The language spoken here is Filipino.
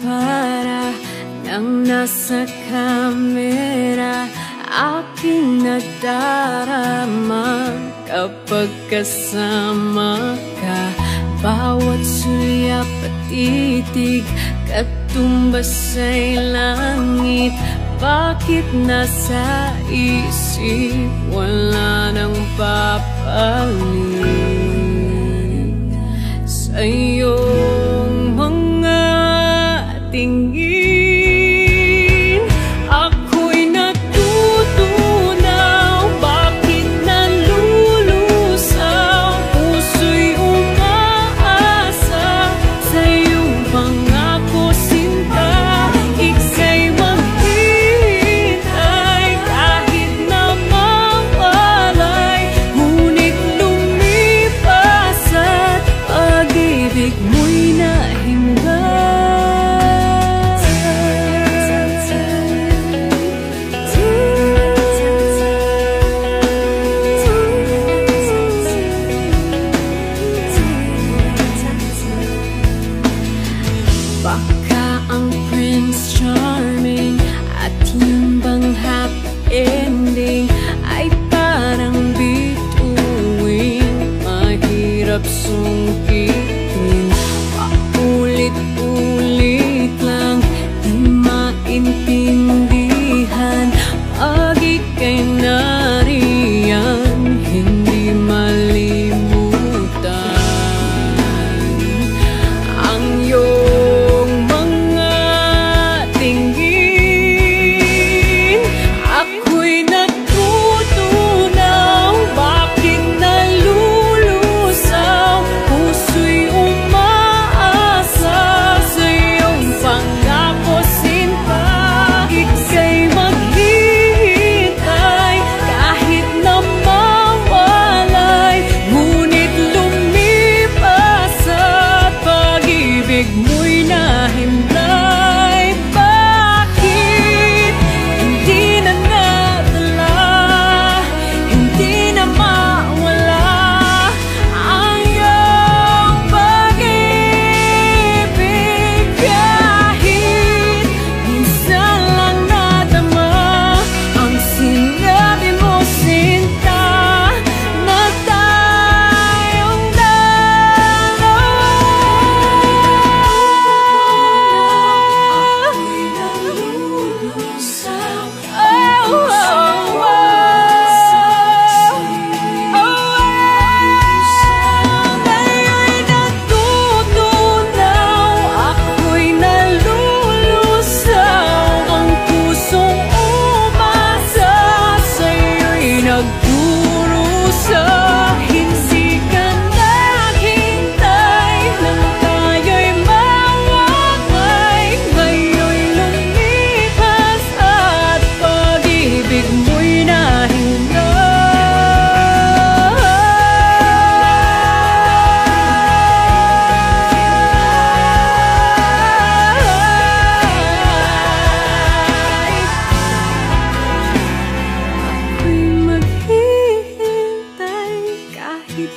para nang nasa kamera. Aking nadarama kapag kasama ka. Bawat sulyap at titig katumbas ay langit. Bakit nasa isip wala nang papalit sa iyong mga tingin? Baka ang Prince Charming at yung bang happy ending ay parang bituin, mahirap sungkitin. Paulit-ulit lang, di maintindihan. Pag ika'y nariyan, hindi malimutan ang iyong tingin. Ako'y natutunaw, bakit nalulusaw? Puso'y umaasa sa iyong pangako, sinta. Ika'y maghihintay kahit na mawalay, ngunit lumipas at pag-ibig mo'y nahimlay. Bakit hindi na nadala, hindi na mawala ang iyong pag-ibig? Kahit minsan lang nadama ang sinabi mo, sinta, na tayong dalawa. Ako'y nalulusaw, ngayon'y natutunaw. Ako'y nalulusaw, ang pusong umasa sa'yo'y nagdurusa. Hindi ka naghintay nang tayo'y mawakay, ngayon'y lumipas at pag-ibig mo'y nahimlay. Ako'y maghihintay kahit